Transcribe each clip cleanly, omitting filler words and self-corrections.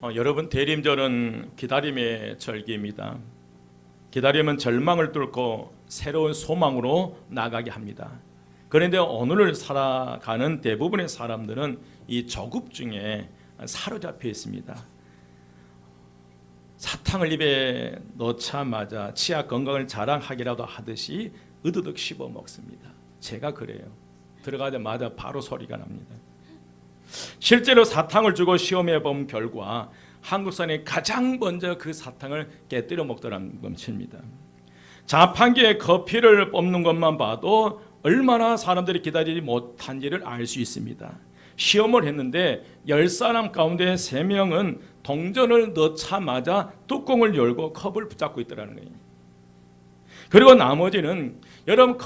여러분, 대림절은 기다림의 절기입니다. 기다림은 절망을 뚫고 새로운 소망으로 나가게 합니다. 그런데 오늘을 살아가는 대부분의 사람들은 이 조급 중에 사로잡혀 있습니다. 사탕을 입에 넣자마자 치아 건강을 자랑하기라도 하듯이 으드득 씹어 먹습니다. 제가 그래요. 들어가자마자 바로 소리가 납니다. 실제로 사탕을 주고 시험해 본 결과 한국 사람이 가장 먼저 그 사탕을 깨뜨려 먹더라는 것입니다. 자판기에 커피를 뽑는 것만 봐도 얼마나 사람들이 기다리지 못한지를 알 수 있습니다. 시험을 했는데 10사람 가운데 3명은 동전을 넣자마자 뚜껑을 열고 컵을 붙잡고 있더라는 거예요. 그리고 나머지는 여러분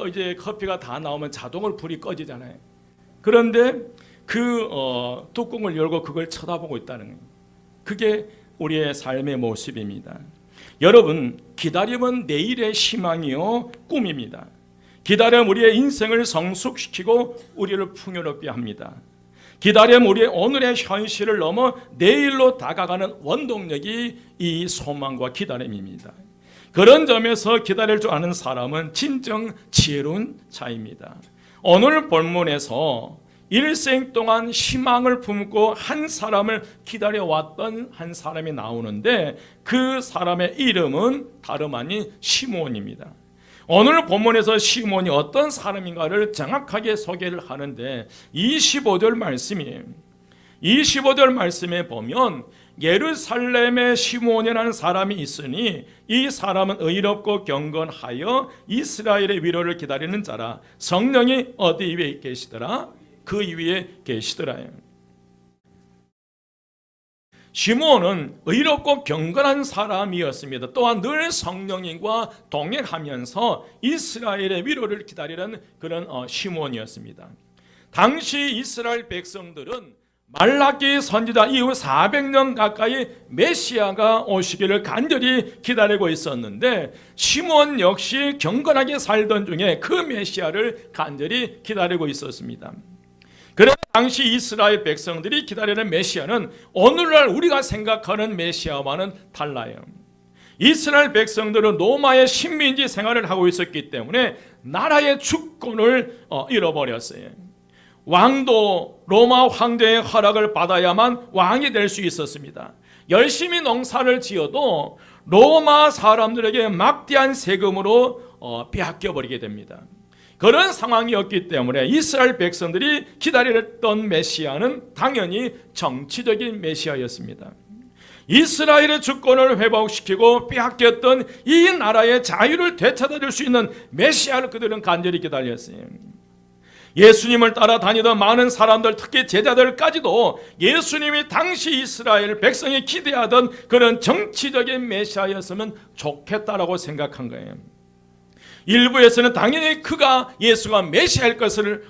이제 커피가 다 나오면 자동으로 불이 꺼지잖아요. 그런데 그 뚜껑을 열고 그걸 쳐다보고 있다는 거예요. 그게 우리의 삶의 모습입니다. 여러분, 기다림은 내일의 희망이요 꿈입니다. 기다림은 우리의 인생을 성숙시키고 우리를 풍요롭게 합니다. 기다림은 우리의 오늘의 현실을 넘어 내일로 다가가는 원동력이 이 소망과 기다림입니다. 그런 점에서 기다릴 줄 아는 사람은 진정 지혜로운 자입니다. 오늘 본문에서 일생 동안 희망을 품고 한 사람을 기다려왔던 한 사람이 나오는데 그 사람의 이름은 다름 아닌 시므온입니다. 오늘 본문에서 시므온이 어떤 사람인가를 정확하게 소개를 하는데 25절 말씀이에요. 25절 말씀에 보면 예루살렘에 시므온이라는 사람이 있으니 이 사람은 의롭고 경건하여 이스라엘의 위로를 기다리는 자라. 성령이 어디 위에 계시더라? 그 위에 계시더라. 시므온은 의롭고 경건한 사람이었습니다. 또한 늘 성령님과 동행하면서 이스라엘의 위로를 기다리는 그런 시므온이었습니다. 당시 이스라엘 백성들은 말라기 선지자 이후 400년 가까이 메시아가 오시기를 간절히 기다리고 있었는데 시므온 역시 경건하게 살던 중에 그 메시아를 간절히 기다리고 있었습니다. 그러나 당시 이스라엘 백성들이 기다리는 메시아는 오늘날 우리가 생각하는 메시아와는 달라요. 이스라엘 백성들은 로마의 식민지 생활을 하고 있었기 때문에 나라의 주권을 잃어버렸어요. 왕도 로마 황제의 허락을 받아야만 왕이 될 수 있었습니다. 열심히 농사를 지어도 로마 사람들에게 막대한 세금으로 빼앗겨버리게 됩니다. 그런 상황이었기 때문에 이스라엘 백성들이 기다렸던 메시아는 당연히 정치적인 메시아였습니다. 이스라엘의 주권을 회복시키고 빼앗겼던 이 나라의 자유를 되찾아줄 수 있는 메시아를 그들은 간절히 기다렸어요. 예수님을 따라다니던 많은 사람들, 특히 제자들까지도 예수님이 당시 이스라엘 백성이 기대하던 그런 정치적인 메시아였으면 좋겠다라고 생각한 거예요. 일부에서는 당연히 예수가 메시아일 것을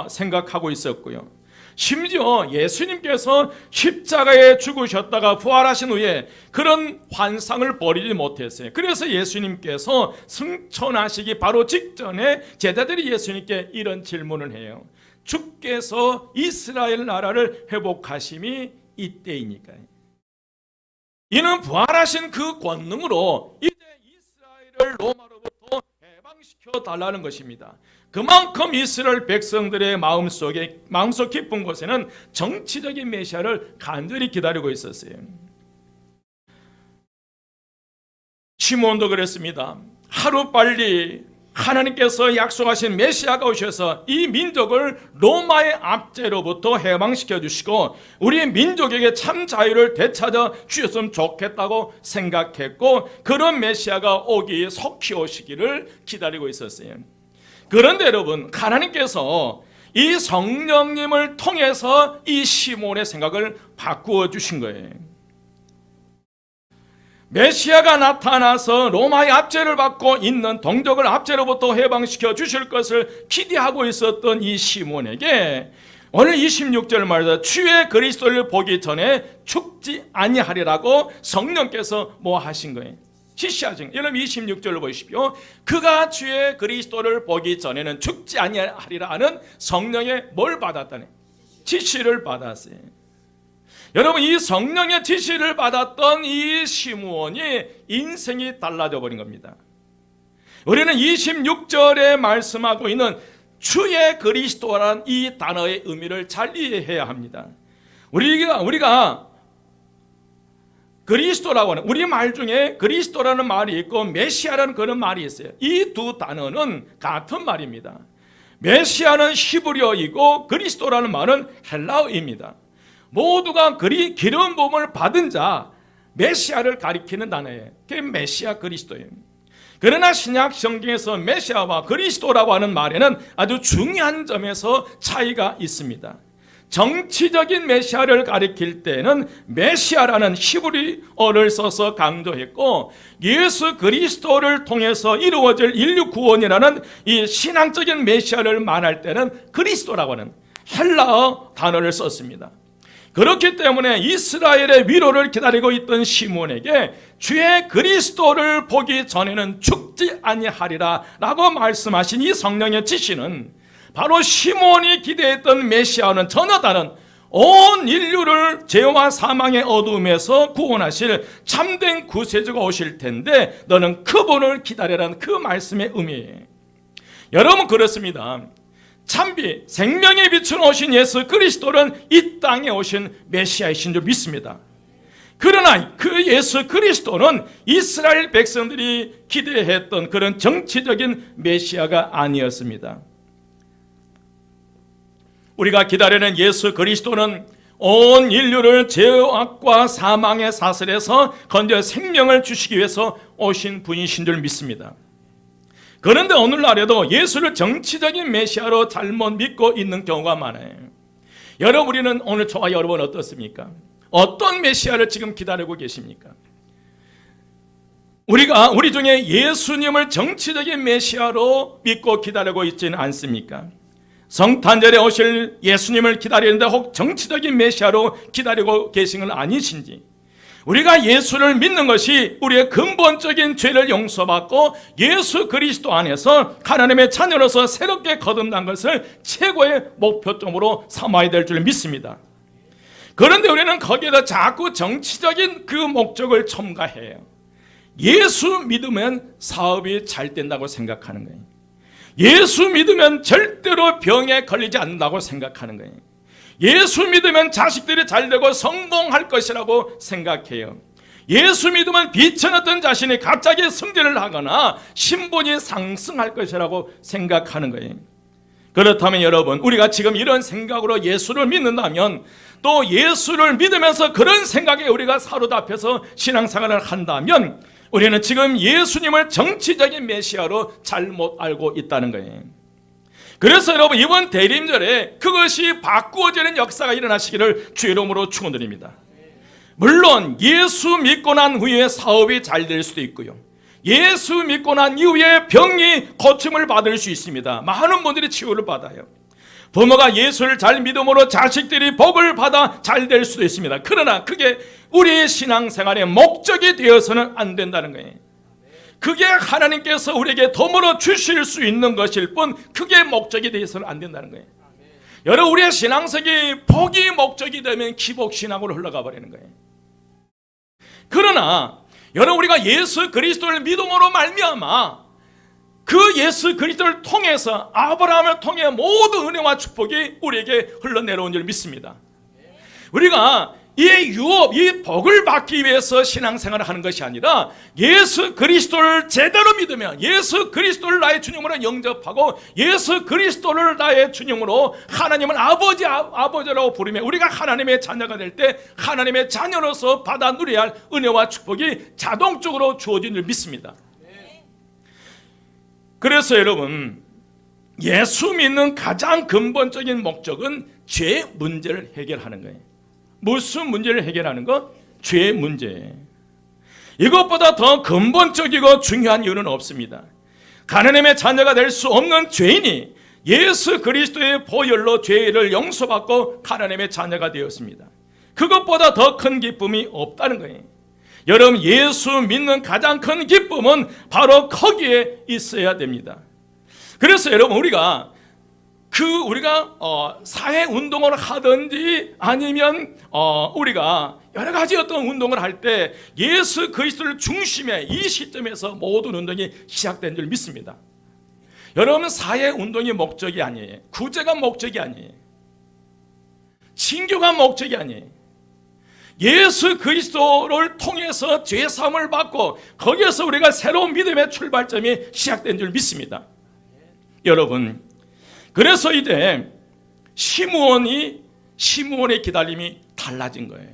생각하고 있었고요. 심지어 예수님께서 십자가에 죽으셨다가 부활하신 후에 그런 환상을 버리지 못했어요. 그래서 예수님께서 승천하시기 바로 직전에 제자들이 예수님께 이런 질문을 해요. 주께서 이스라엘 나라를 회복하심이 이때이니까요. 이는 부활하신 그 권능으로 이제 이스라엘을 로마로부터 해방시켜 달라는 것입니다. 그만큼 이스라엘 백성들의 마음속 깊은 곳에는 정치적인 메시아를 간절히 기다리고 있었어요. 시므온도 그랬습니다. 하루빨리 하나님께서 약속하신 메시아가 오셔서 이 민족을 로마의 압제로부터 해방시켜 주시고 우리 민족에게 참 자유를 되찾아 주셨으면 좋겠다고 생각했고 그런 메시아가 속히 오시기를 기다리고 있었어요. 그런데 여러분, 하나님께서 이 성령님을 통해서 이 시므온의 생각을 바꾸어 주신 거예요. 메시아가 나타나서 로마의 압제를 받고 있는 동족을 압제로부터 해방시켜 주실 것을 기대하고 있었던 이 시므온에게 오늘 26절 말에서 주의 그리스도를 보기 전에 죽지 아니하리라고 성령께서 뭐 하신 거예요? 지시하신 거예요. 여러분 26절을 보십시오. 그가 주의 그리스도를 보기 전에는 죽지 아니하리라 하는 성령의 뭘 받았다네? 지시를 받았어요. 여러분, 이 성령의 지시를 받았던 이 시므온이 인생이 달라져 버린 겁니다. 우리는 26절에 말씀하고 있는 주의 그리스도라는 이 단어의 의미를 잘 이해해야 합니다. 우리가 그리스도라고 하는, 우리 말 중에 그리스도라는 말이 있고 메시아라는 그런 말이 있어요. 이 두 단어는 같은 말입니다. 메시아는 히브리어이고 그리스도라는 말은 헬라어입니다. 모두가 기름 부음을 받은 자, 메시아를 가리키는 단어예요. 그게 메시아 그리스도예요. 그러나 신약 성경에서 메시아와 그리스도라고 하는 말에는 아주 중요한 점에서 차이가 있습니다. 정치적인 메시아를 가리킬 때는 메시아라는 히브리어를 써서 강조했고, 예수 그리스도를 통해서 이루어질 인류 구원이라는 이 신앙적인 메시아를 말할 때는 그리스도라고 하는 헬라어 단어를 썼습니다. 그렇기 때문에 이스라엘의 위로를 기다리고 있던 시몬에게 주의 그리스도를 보기 전에는 죽지 아니하리라 라고 말씀하신 이 성령의 지시는 바로 시몬이 기대했던 메시아는 전혀 다른 온 인류를 죄와 사망의 어둠에서 구원하실 참된 구세주가 오실 텐데 너는 그분을 기다리라는 그 말씀의 의미예요. 여러분, 그렇습니다. 참비 생명의 빛으로 오신 예수 그리스도는 이 땅에 오신 메시아이신 줄 믿습니다. 그러나 그 예수 그리스도는 이스라엘 백성들이 기대했던 그런 정치적인 메시아가 아니었습니다. 우리가 기다리는 예수 그리스도는 온 인류를 죄악과 사망의 사슬에서 건져 생명을 주시기 위해서 오신 분이신 줄 믿습니다. 그런데 오늘날에도 예수를 정치적인 메시아로 잘못 믿고 있는 경우가 많아요. 여러분, 우리는 오늘 저와 여러분 어떻습니까? 어떤 메시아를 지금 기다리고 계십니까? 우리 중에 예수님을 정치적인 메시아로 믿고 기다리고 있지는 않습니까? 성탄절에 오실 예수님을 기다리는데 혹 정치적인 메시아로 기다리고 계신 건 아니신지, 우리가 예수를 믿는 것이 우리의 근본적인 죄를 용서받고 예수 그리스도 안에서 하나님의 자녀로서 새롭게 거듭난 것을 최고의 목표점으로 삼아야 될 줄 믿습니다. 그런데 우리는 거기에다 자꾸 정치적인 그 목적을 첨가해요. 예수 믿으면 사업이 잘 된다고 생각하는 거예요. 예수 믿으면 절대로 병에 걸리지 않는다고 생각하는 거예요. 예수 믿으면 자식들이 잘 되고 성공할 것이라고 생각해요. 예수 믿으면 비천했던 자신이 갑자기 승진을 하거나 신분이 상승할 것이라고 생각하는 거예요. 그렇다면 여러분, 우리가 지금 이런 생각으로 예수를 믿는다면, 또 예수를 믿으면서 그런 생각에 우리가 사로잡혀서 신앙생활을 한다면 우리는 지금 예수님을 정치적인 메시아로 잘못 알고 있다는 거예요. 그래서 여러분, 이번 대림절에 그것이 바꾸어지는 역사가 일어나시기를 주의 이름으로 축원드립니다. 물론 예수 믿고 난 후에 사업이 잘 될 수도 있고요, 예수 믿고 난 이후에 병이 고침을 받을 수 있습니다. 많은 분들이 치유를 받아요. 부모가 예수를 잘 믿음으로 자식들이 복을 받아 잘 될 수도 있습니다. 그러나 그게 우리의 신앙생활의 목적이 되어서는 안 된다는 거예요. 그게 하나님께서 우리에게 덤으로 주실 수 있는 것일 뿐 그게 목적이 되어서는 안 된다는 거예요. 여러분, 우리의 신앙생활이 복이 목적이 되면 기복신앙으로 흘러가 버리는 거예요. 그러나 여러분, 우리가 예수 그리스도를 믿음으로 말미암아 그 예수 그리스도를 통해서 아브라함을 통해 모든 은혜와 축복이 우리에게 흘러내려온 줄 믿습니다. 우리가 이 유업, 이 복을 받기 위해서 신앙생활을 하는 것이 아니라 예수 그리스도를 제대로 믿으면, 예수 그리스도를 나의 주님으로 영접하고 예수 그리스도를 나의 주님으로 하나님을 아버지라고 부르며 우리가 하나님의 자녀가 될 때 하나님의 자녀로서 받아 누려야 할 은혜와 축복이 자동적으로 주어진 줄 믿습니다. 그래서 여러분, 예수 믿는 가장 근본적인 목적은 죄 문제를 해결하는 거예요. 무슨 문제를 해결하는 것? 죄 문제. 이것보다 더 근본적이고 중요한 이유는 없습니다. 하나님의 자녀가 될 수 없는 죄인이 예수 그리스도의 보혈로 죄를 용서받고 하나님의 자녀가 되었습니다. 그것보다 더 큰 기쁨이 없다는 거예요. 여러분, 예수 믿는 가장 큰 기쁨은 바로 거기에 있어야 됩니다. 그래서 여러분, 우리가 우리가 사회 운동을 하든지 아니면 우리가 여러 가지 어떤 운동을 할 때 예수 그리스도를 중심에 이 시점에서 모든 운동이 시작된 줄 믿습니다. 여러분, 사회 운동이 목적이 아니에요. 구제가 목적이 아니에요. 친교가 목적이 아니에요. 예수 그리스도를 통해서 죄사함을 받고 거기에서 우리가 새로운 믿음의 출발점이 시작된 줄 믿습니다. 여러분, 그래서 이제 시므온의 기다림이 달라진 거예요.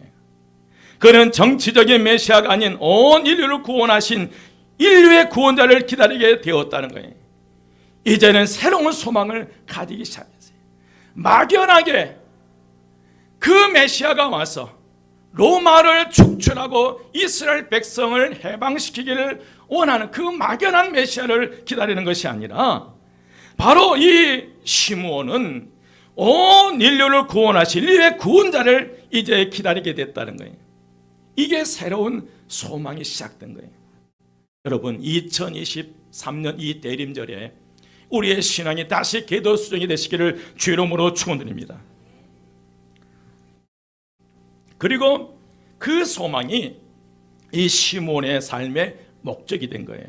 그는 정치적인 메시아가 아닌 온 인류를 구원하신 인류의 구원자를 기다리게 되었다는 거예요. 이제는 새로운 소망을 가지기 시작했어요. 막연하게 그 메시아가 와서 로마를 축출하고 이스라엘 백성을 해방시키기를 원하는 그 막연한 메시아를 기다리는 것이 아니라 바로 이 시므온은 온 인류를 구원하실 인류의 구원자를 이제 기다리게 됐다는 거예요. 이게 새로운 소망이 시작된 거예요. 여러분, 2023년 이 대림절에 우리의 신앙이 다시 궤도 수정이 되시기를 주 이름으로 축원드립니다. 그리고 그 소망이 이 시므온의 삶의 목적이 된 거예요.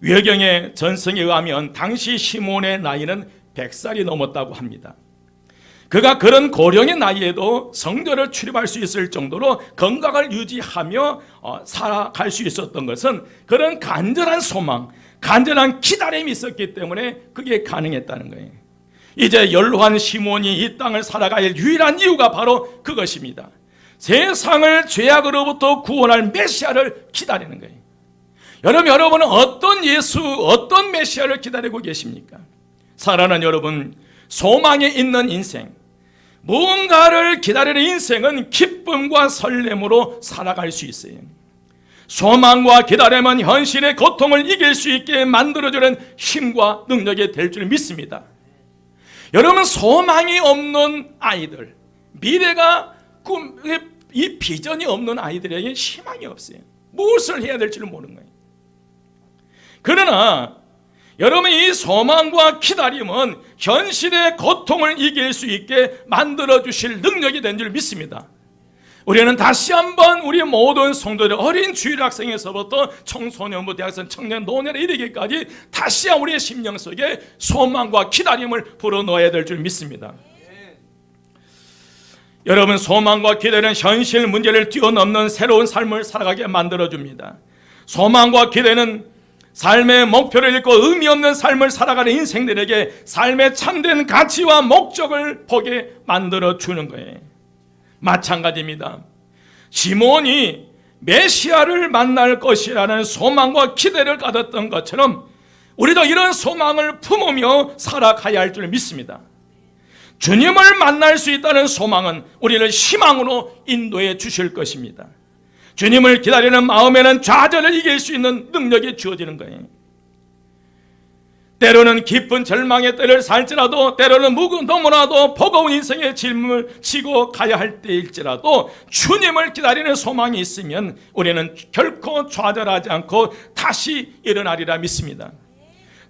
외경의 전성에 의하면 당시 시므온의 나이는 100살이 넘었다고 합니다. 그가 그런 고령의 나이에도 성전을 출입할 수 있을 정도로 건강을 유지하며 살아갈 수 있었던 것은 그런 간절한 소망, 간절한 기다림이 있었기 때문에 그게 가능했다는 거예요. 이제 연로한 시므온이 이 땅을 살아갈 유일한 이유가 바로 그것입니다. 세상을 죄악으로부터 구원할 메시아를 기다리는 거예요. 여러분은 어떤 메시아를 기다리고 계십니까? 사랑하는 여러분, 소망에 있는 인생, 무언가를 기다리는 인생은 기쁨과 설렘으로 살아갈 수 있어요. 소망과 기다림은 현실의 고통을 이길 수 있게 만들어주는 힘과 능력이 될 줄 믿습니다. 여러분, 소망이 없는 아이들, 미래가 이 비전이 없는 아이들에게 희망이 없어요. 무엇을 해야 될지를 모르는 거예요. 그러나 여러분, 이 소망과 기다림은 현실의 고통을 이길 수 있게 만들어주실 능력이 된 줄 믿습니다. 우리는 다시 한번 우리 모든 성도들, 어린 주일학생에서부터 청소년부, 대학생, 청년, 노년에 이르기까지 다시 우리의 심령 속에 소망과 기다림을 불어넣어야 될 줄 믿습니다. 여러분, 소망과 기대는 현실 문제를 뛰어넘는 새로운 삶을 살아가게 만들어줍니다. 소망과 기대는 삶의 목표를 잃고 의미 없는 삶을 살아가는 인생들에게 삶의 참된 가치와 목적을 보게 만들어주는 거예요. 마찬가지입니다. 시므온이 메시아를 만날 것이라는 소망과 기대를 가졌던 것처럼 우리도 이런 소망을 품으며 살아가야 할 줄 믿습니다. 주님을 만날 수 있다는 소망은 우리를 희망으로 인도해 주실 것입니다. 주님을 기다리는 마음에는 좌절을 이길 수 있는 능력이 주어지는 거예요. 때로는 깊은 절망의 때를 살지라도, 때로는 너무나도 버거운 인생의 짐을 지고 가야 할 때일지라도 주님을 기다리는 소망이 있으면 우리는 결코 좌절하지 않고 다시 일어나리라 믿습니다.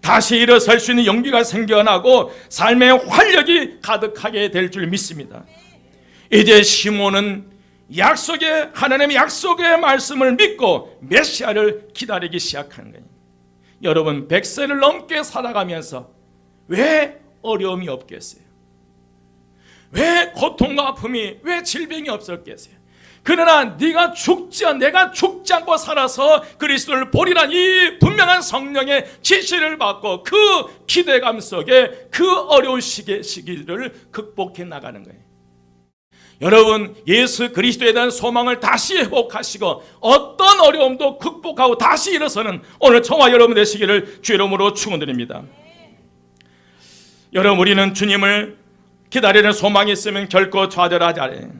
다시 일어설 수 있는 용기가 생겨나고 삶의 활력이 가득하게 될 줄 믿습니다. 이제 시므온은 하나님의 약속의 말씀을 믿고 메시아를 기다리기 시작하는 거예요. 여러분, 100세를 넘게 살아가면서 왜 어려움이 없겠어요? 왜 고통과 아픔이, 왜 질병이 없었겠어요? 그러나 내가 죽지 않고 살아서 그리스도를 보리란 이 분명한 성령의 지시를 받고 그 기대감 속에 그 어려운 시기를 극복해 나가는 거예요. 여러분, 예수 그리스도에 대한 소망을 다시 회복하시고 어떤 어려움도 극복하고 다시 일어서는 오늘 저와 여러분 되시기를 주 이름으로 축원드립니다. 여러분, 우리는 주님을 기다리는 소망이 있으면 결코 좌절하지 않아요.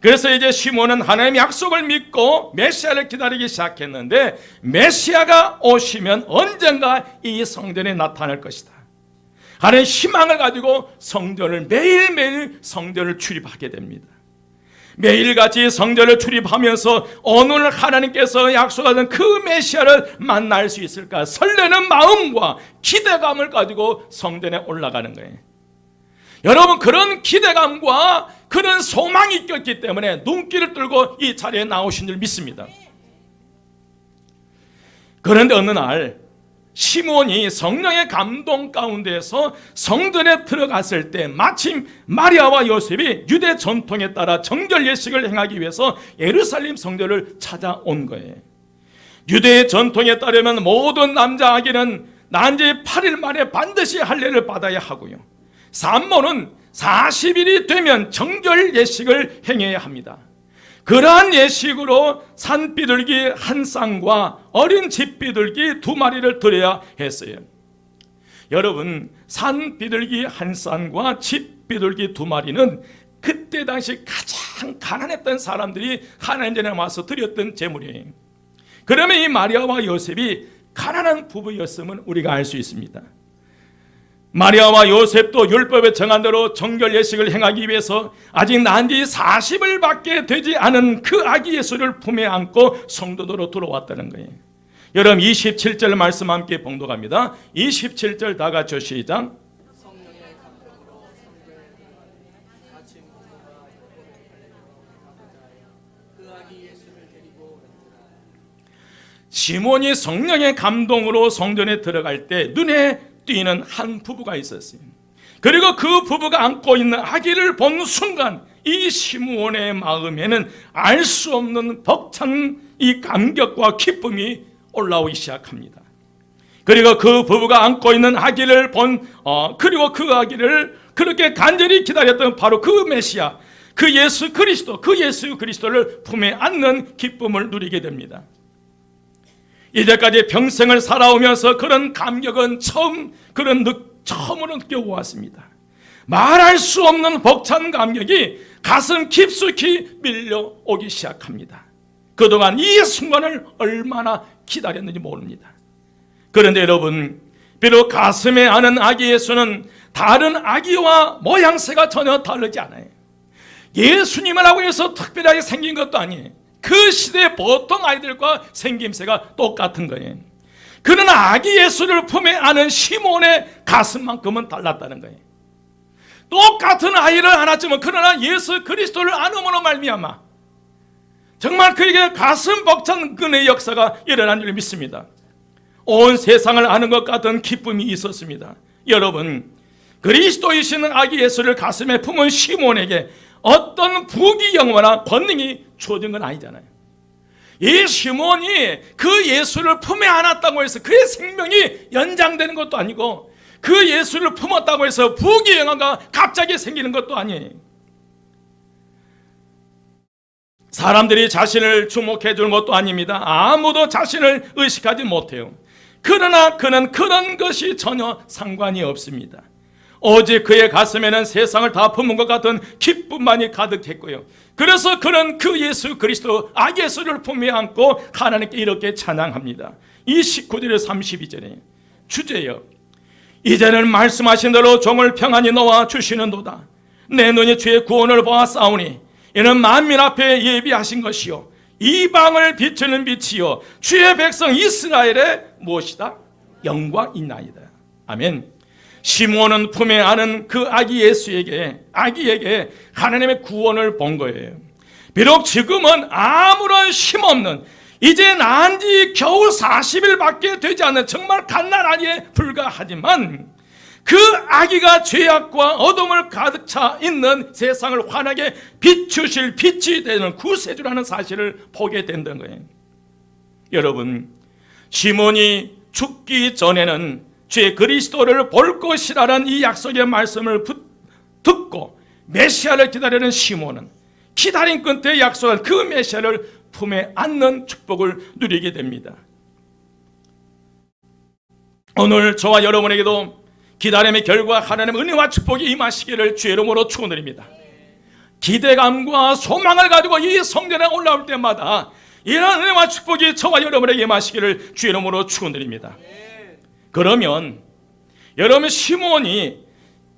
그래서 이제 시므온은 하나님의 약속을 믿고 메시아를 기다리기 시작했는데, 메시아가 오시면 언젠가 이 성전에 나타날 것이다 하는 희망을 가지고 매일매일 성전을 출입하게 됩니다. 매일같이 성전을 출입하면서 오늘 하나님께서 약속하신 그 메시아를 만날 수 있을까 설레는 마음과 기대감을 가지고 성전에 올라가는 거예요. 여러분, 그런 기대감과 그런 소망이 있었기 때문에 눈길을 들고 이 자리에 나오신 줄 믿습니다. 그런데 어느 날 시몬이 성령의 감동 가운데서 성전에 들어갔을 때 마침 마리아와 요셉이 유대 전통에 따라 정결 예식을 행하기 위해서 예루살렘 성전을 찾아온 거예요. 유대의 전통에 따르면 모든 남자 아기는 난 지 8일 만에 반드시 할례를 받아야 하고요, 산모는 40일이 되면 정결 예식을 행해야 합니다. 그러한 예식으로 산비둘기 한 쌍과 어린 집비둘기 2마리를 드려야 했어요. 여러분, 산비둘기 한 쌍과 집비둘기 2마리는 그때 당시 가장 가난했던 사람들이 하나님 전에 와서 드렸던 제물이에요. 그러면 이 마리아와 요셉이 가난한 부부였음을 우리가 알 수 있습니다. 마리아와 요셉도 율법에 정한 대로 정결 예식을 행하기 위해서 아직 난 지 40일 밖에 되지 않은 그 아기 예수를 품에 안고 성도도로 들어왔다는 거예요. 여러분, 27절 말씀 함께 봉독합니다. 27절 다 같이 시작. 시몬이 성령의 감동으로 성전에 들어갈 때 눈에 띄는 한 부부가 있었어요. 그리고 그 부부가 안고 있는 아기를 본 순간 이 시몬의 마음에는 알 수 없는 벅찬 이 감격과 기쁨이 올라오기 시작합니다. 그리고 그 부부가 안고 있는 아기를 그리고 그 아기를 그렇게 간절히 기다렸던 바로 그 메시아, 그 예수 그리스도를 품에 안는 기쁨을 누리게 됩니다. 이제까지 평생을 살아오면서 그런 감격은 처음으로 느껴보았습니다. 말할 수 없는 벅찬 감격이 가슴 깊숙이 밀려오기 시작합니다. 그동안 이 순간을 얼마나 기다렸는지 모릅니다. 그런데 여러분, 비록 가슴에 안은 아기 예수는 다른 아기와 모양새가 전혀 다르지 않아요. 예수님이라고 해서 특별하게 생긴 것도 아니에요. 그 시대의 보통 아이들과 생김새가 똑같은 거예요. 그러나 아기 예수를 품에 안은 시몬의 가슴만큼은 달랐다는 거예요. 똑같은 아이를 안았지만 그러나 예수 그리스도를 안음으로 말미암아 정말 그에게 가슴 벅찬 은혜의 역사가 일어난 줄 믿습니다. 온 세상을 아는 것 같은 기쁨이 있었습니다. 여러분, 그리스도이신 아기 예수를 가슴에 품은 시몬에게 어떤 부귀영화나 권능이 주어진 건 아니잖아요. 이 시몬이 그 예수를 품에 안았다고 해서 그의 생명이 연장되는 것도 아니고 그 예수를 품었다고 해서 부귀영화가 갑자기 생기는 것도 아니에요. 사람들이 자신을 주목해 주는 것도 아닙니다. 아무도 자신을 의식하지 못해요. 그러나 그는 그런 것이 전혀 상관이 없습니다. 오직 그의 가슴에는 세상을 다 품은 것 같은 기쁨만이 가득했고요. 그래서 그는 그 예수 그리스도 아기 예수를 품에 안고 하나님께 이렇게 찬양합니다. 29절에 32절에 주제여, 이제는 말씀하신 대로 종을 평안히 놓아 주시는도다. 내 눈이 주의 구원을 보았사오니 이는 만민 앞에 예비하신 것이요 이방을 비추는 빛이요 주의 백성 이스라엘의 무엇이다? 영광이나이다. 아멘. 시몬은 품에 안은 그 아기에게 하나님의 구원을 본 거예요. 비록 지금은 아무런 힘없는, 이제 난 지 겨우 40일밖에 되지 않는 정말 갓난 아기에 불과하지만 그 아기가 죄악과 어둠을 가득 차 있는 세상을 환하게 비추실 빛이 되는 구세주라는 사실을 보게 된다는 거예요. 여러분, 시몬이 죽기 전에는 주의 그리스도를 볼 것이라는 이 약속의 말씀을 듣고 메시아를 기다리는 시몬은 기다림 끝에 약속한 그 메시아를 품에 안는 축복을 누리게 됩니다. 오늘 저와 여러분에게도 기다림의 결과 하나님의 은혜와 축복이 임하시기를 주의 이름으로 축원드립니다. 기대감과 소망을 가지고 이 성전에 올라올 때마다 이런 은혜와 축복이 저와 여러분에게 임하시기를 주의 이름으로 축원드립니다. 그러면 여러분, 시몬이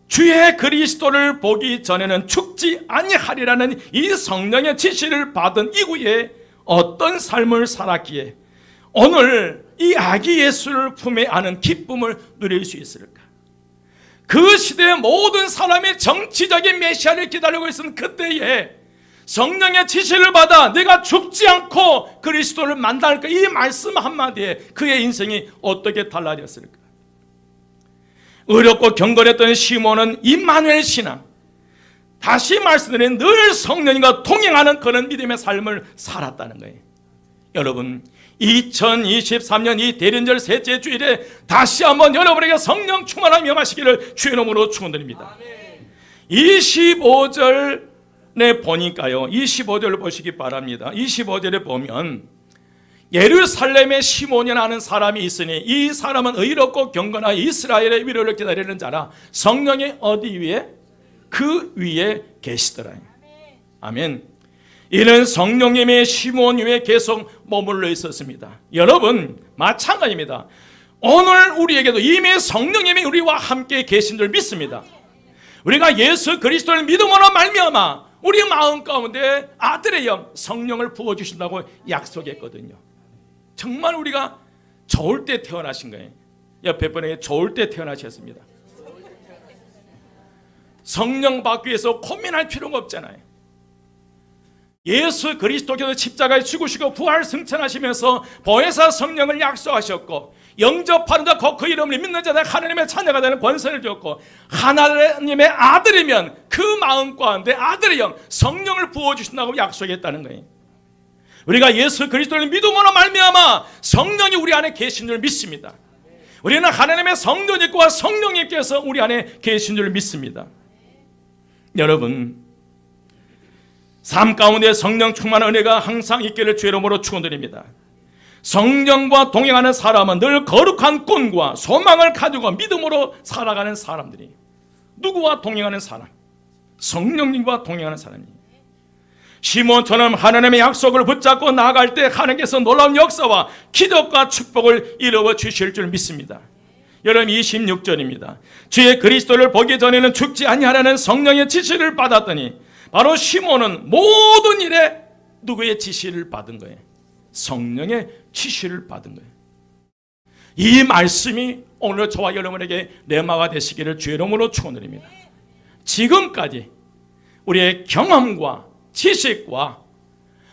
주의 그리스도를 보기 전에는 죽지 아니하리라는 이 성령의 지시를 받은 이후에 어떤 삶을 살았기에 오늘 이 아기 예수를 품에 안은 기쁨을 누릴 수 있을까? 그 시대의 모든 사람이 정치적인 메시아를 기다리고 있는 그때에 성령의 지시를 받아 내가 죽지 않고 그리스도를 만날 까 이 말씀 한마디에 그의 인생이 어떻게 달라졌을까? 어렵고 경건했던 시몬은 임마누엘 신앙, 다시 말씀드린 늘 성령님과 동행하는 그런 믿음의 삶을 살았다는 거예요. 여러분, 2023년 이 대련절 셋째 주일에 다시 한번 여러분에게 성령 충만함 임하시기를 주의 이름으로 축원드립니다. 25절에 보니까요, 25절을 보시기 바랍니다. 25절에 보면 예루살렘에 시몬이라는 사람이 있으니 이 사람은 의롭고 경건한 이스라엘의 위로를 기다리는 자라 성령이 어디 위에? 그 위에 계시더라. 아멘. 이는 성령님의 시몬 위에 계속 머물러 있었습니다. 여러분, 마찬가지입니다. 오늘 우리에게도 이미 성령님이 우리와 함께 계신 줄 믿습니다. 우리가 예수 그리스도를 믿음으로 말미암아 우리 마음 가운데 아들의 영 성령을 부어주신다고 약속했거든요. 정말 우리가 좋을 때 태어나신 거예요. 옆에 분에게 좋을 때 태어나셨습니다. 성령 받기 위해서 고민할 필요가 없잖아요. 예수 그리스도께서 십자가에 죽으시고 부활 승천하시면서 보혜사 성령을 약속하셨고 영접하는 자 곧 그 이름을 믿는 자들 하나님의 자녀가 되는 권세를 주었고 하나님의 아들이면 그 마음 가운데 아들의 영 성령을 부어주신다고 약속했다는 거예요. 우리가 예수 그리스도를 믿음으로 말미암아 성령이 우리 안에 계신 줄 믿습니다. 우리는 하나님의 성도님과 성령님께서 우리 안에 계신 줄 믿습니다. 여러분, 삶 가운데 성령 충만한 은혜가 항상 있기를 주의 이름으로 축원드립니다. 성령과 동행하는 사람은 늘 거룩한 꿈과 소망을 가지고 믿음으로 살아가는 사람들이, 누구와 동행하는 사람? 성령님과 동행하는 사람이에요. 시몬처럼 하나님의 약속을 붙잡고 나아갈 때 하나님께서 놀라운 역사와 기적과 축복을 이루어 주실 줄 믿습니다. 여러분, 26절입니다. 주의 그리스도를 보기 전에는 죽지 아니하라는 성령의 지시를 받았더니 바로 시몬은 모든 일에 누구의 지시를 받은 거예요? 성령의 지시를 받은 거예요. 이 말씀이 오늘 저와 여러분에게 레마가 되시기를 주의 이름으로 축원드립니다. 지금까지 우리의 경험과 지식과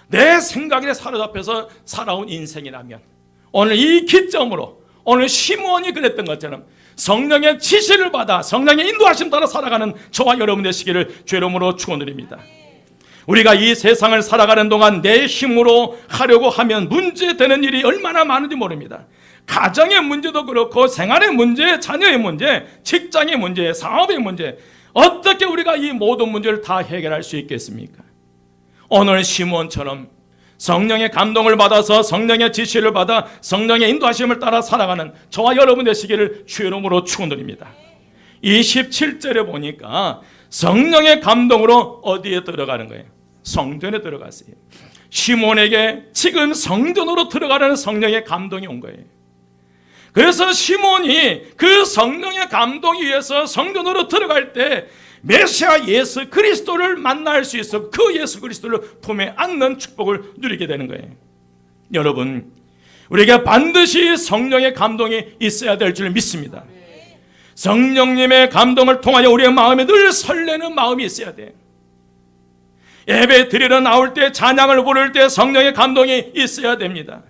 내 생각에 사로잡혀서 살아온 인생이라면 오늘 이 기점으로 오늘 시몬이 그랬던 것처럼 성령의 지시를 받아 성령의 인도하심 따라 살아가는 저와 여러분 되시기를 주의 이름으로 축원드립니다. 우리가 이 세상을 살아가는 동안 내 힘으로 하려고 하면 문제되는 일이 얼마나 많은지 모릅니다. 가정의 문제도 그렇고 생활의 문제, 자녀의 문제, 직장의 문제, 사업의 문제, 어떻게 우리가 이 모든 문제를 다 해결할 수 있겠습니까? 오늘 시몬처럼 성령의 감동을 받아서 성령의 지시를 받아 성령의 인도하심을 따라 살아가는 저와 여러분 되시기를 주의 이름으로 축원드립니다. 27절에 보니까 성령의 감동으로 어디에 들어가는 거예요? 성전에 들어갔어요. 시몬에게 지금 성전으로 들어가는 성령의 감동이 온 거예요. 그래서 시몬이 그 성령의 감동에 의해서 성전으로 들어갈 때 메시아 예수 그리스도를 만날 수 있어 그 예수 그리스도를 품에 안는 축복을 누리게 되는 거예요. 여러분, 우리에게 반드시 성령의 감동이 있어야 될 줄 믿습니다. 성령님의 감동을 통하여 우리의 마음에 늘 설레는 마음이 있어야 돼요. 예배 드리러 나올 때, 찬양을 부를 때 성령의 감동이 있어야 됩니다.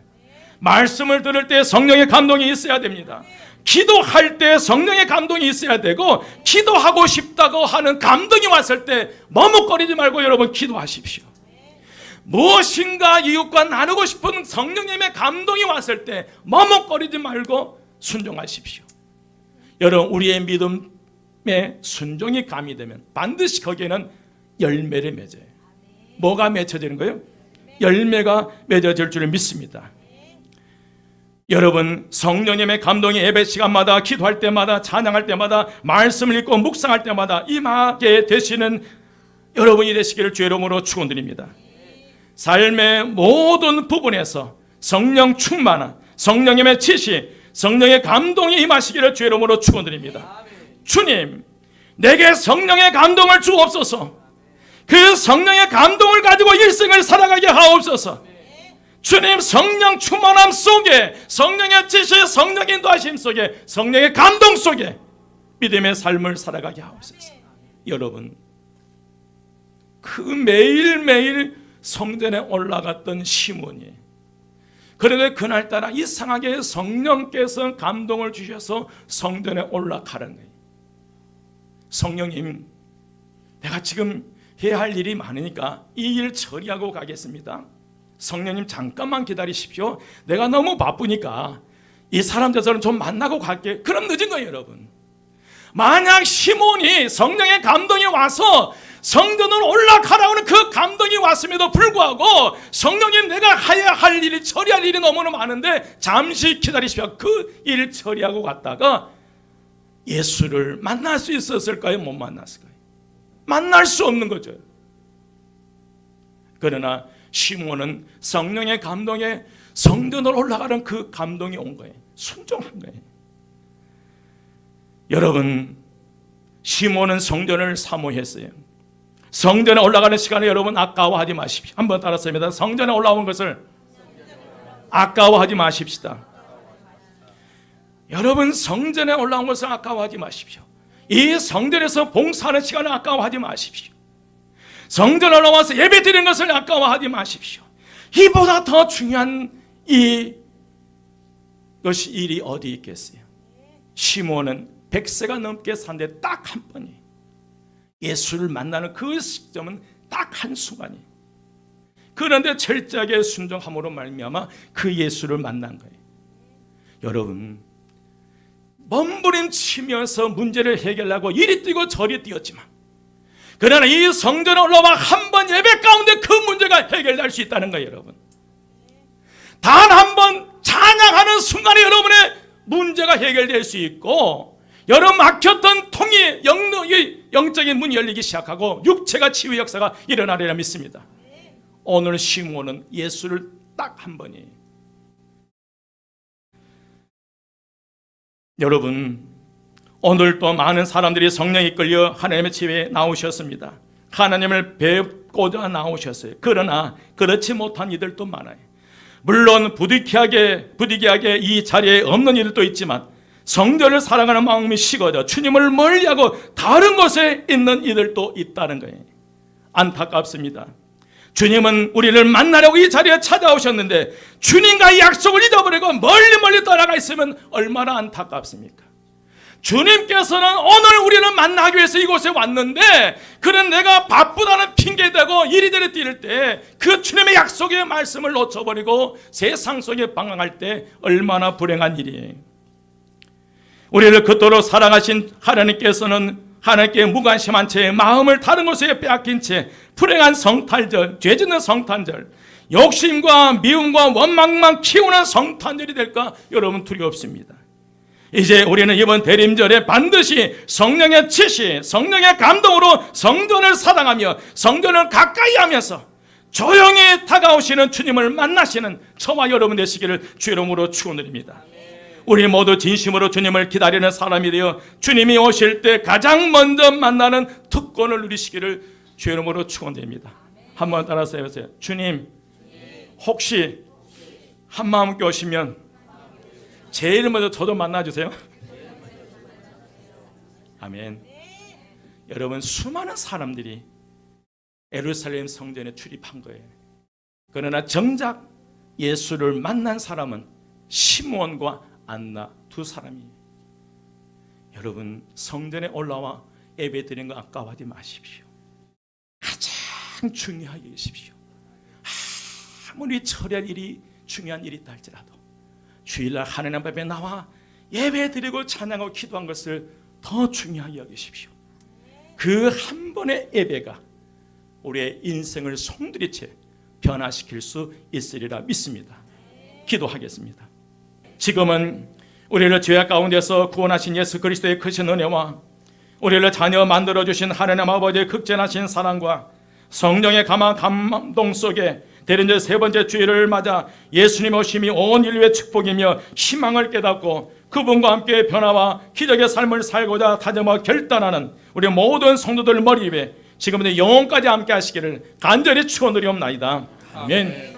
말씀을 들을 때 성령의 감동이 있어야 됩니다. 기도할 때 성령의 감동이 있어야 되고, 기도하고 싶다고 하는 감동이 왔을 때 머뭇거리지 말고 여러분 기도하십시오. 무엇인가 이웃과 나누고 싶은 성령님의 감동이 왔을 때 머뭇거리지 말고 순종하십시오. 여러분, 우리의 믿음에 순종이 가미되면 반드시 거기에는 열매를 맺어요. 뭐가 맺혀지는 거예요? 열매가 맺어질 줄을 믿습니다. 여러분, 성령님의 감동이 예배 시간마다, 기도할 때마다, 찬양할 때마다, 말씀을 읽고 묵상할 때마다 임하게 되시는 여러분이 되시기를 주의 이름으로 축원드립니다. 삶의 모든 부분에서 성령 충만한 성령님의 지시, 성령의 감동이 임하시기를 주의 이름으로 축원드립니다. 주님, 내게 성령의 감동을 주옵소서. 그 성령의 감동을 가지고 일생을 살아가게 하옵소서. 주님, 성령 충만함 속에, 성령의 지시, 성령의 인도하심 속에, 성령의 감동 속에 믿음의 삶을 살아가게 하옵소서. 여러분, 그 매일매일 성전에 올라갔던 시몬이, 그런데 그날따라 이상하게 성령께서 감동을 주셔서 성전에 올라가는 거예요. 성령님, 내가 지금 해야 할 일이 많으니까 이 일 처리하고 가겠습니다. 성령님 잠깐만 기다리십시오. 내가 너무 바쁘니까 이 사람들처럼 좀 만나고 갈게. 그럼 늦은 거예요, 여러분. 만약 시몬이 성령의 감동이 와서 성전으로 올라가라고 하는 그 감동이 왔음에도 불구하고 성령님, 내가 해야 할 일이, 처리할 일이 너무나 많은데 잠시 기다리십시오. 그 일 처리하고 갔다가 예수를 만날 수 있었을까요? 못 만났을까요? 만날 수 없는 거죠. 그러나 시몬은 성령의 감동에 성전으로 올라가는 그 감동이 온 거예요. 순종한 거예요. 여러분, 시몬은 성전을 사모했어요. 성전에 올라가는 시간에 여러분 아까워하지 마십시오. 한번 따라서입니다. 성전에 올라온 것을 아까워하지 마십시다. 여러분, 성전에 올라온 것을 아까워하지 마십시오. 이 성전에서 봉사하는 시간을 아까워하지 마십시오. 성전에 올라와서 예배 드리는 것을 아까워하지 마십시오. 이보다 더 중요한 이것이 일이 어디 있겠어요? 시몬은 100세가 넘게 산데 딱 한 번이, 예수를 만나는 그 시점은 딱 한순간이. 그런데 철저하게 순종함으로 말미암아 그 예수를 만난 거예요. 여러분, 몸부림치면서 문제를 해결하고 이리 뛰고 저리 뛰었지만, 그러나 이 성전에 올라와 한 번 예배 가운데 그 문제가 해결될 수 있다는 거예요. 여러분, 단 한 번 찬양하는 순간에 여러분의 문제가 해결될 수 있고, 여러분 막혔던 통이 영적인 문이 열리기 시작하고 육체가 치유의 역사가 일어나리라 믿습니다. 오늘 시몬은 예수를 딱 한 번이. 여러분, 오늘도 많은 사람들이 성령에 이끌려 하나님의 집에 나오셨습니다. 하나님을 뵙고자 나오셨어요. 그러나 그렇지 못한 이들도 많아요. 물론 부득이하게 이 자리에 없는 이들도 있지만, 성전을 사랑하는 마음이 식어져 주님을 멀리하고 다른 곳에 있는 이들도 있다는 거예요. 안타깝습니다. 주님은 우리를 만나려고 이 자리에 찾아오셨는데 주님과의 약속을 잊어버리고 멀리 떠나가 있으면 얼마나 안타깝습니까? 주님께서는 오늘 우리를 만나기 위해서 이곳에 왔는데, 그는 내가 바쁘다는 핑계대고 이리저리 뛰를 때 그 주님의 약속의 말씀을 놓쳐버리고 세상 속에 방황할 때 얼마나 불행한 일이에요. 우리를 그토록 사랑하신 하나님께서는 하나님께 무관심한 채 마음을 다른 곳에 빼앗긴 채 불행한 성탄절, 죄짓는 성탄절, 욕심과 미움과 원망만 키우는 성탄절이 될까 여러분 두렵습니다. 이제 우리는 이번 대림절에 반드시 성령의 지시, 성령의 감동으로 성전을 사랑하며 성전을 가까이 하면서 조용히 다가오시는 주님을 만나시는 저와 여러분 되시기를 주 이름으로 축원드립니다. 우리 모두 진심으로 주님을 기다리는 사람이 되어 주님이 오실 때 가장 먼저 만나는 특권을 누리시기를 주 이름으로 축원드립니다. 한번 따라서 해보세요. 주님, 혹시 한마음 함께 오시면 제일 먼저 저도 만나주세요. 아멘. 여러분, 수많은 사람들이 예루살렘 성전에 출입한 거예요. 그러나 정작 예수를 만난 사람은 시몬과 안나 두 사람이에요. 여러분, 성전에 올라와 예배 드리는 거 아까워하지 마십시오. 가장 중요하게 여기십시오. 아무리 처리할 일이 중요한 일이 있다 할지라도 주일날 하나님 앞에 나와 예배 드리고 찬양하고 기도한 것을 더 중요하게 여기십시오. 그 한 번의 예배가 우리의 인생을 송두리째 변화시킬 수 있으리라 믿습니다. 기도하겠습니다. 지금은 우리를 죄악 가운데서 구원하신 예수 그리스도의 크신 은혜와 우리를 자녀 만들어주신 하나님 아버지의 극진하신 사랑과 성령의 강한 감동 속에 대림절 세 번째 주일을 맞아 예수님 오심이 온 인류의 축복이며 희망을 깨닫고 그분과 함께 변화와 기적의 삶을 살고자 다짐하고 결단하는 우리 모든 성도들 머리 위에 지금부터 영원까지 함께 하시기를 간절히 축원드리옵나이다. 아멘.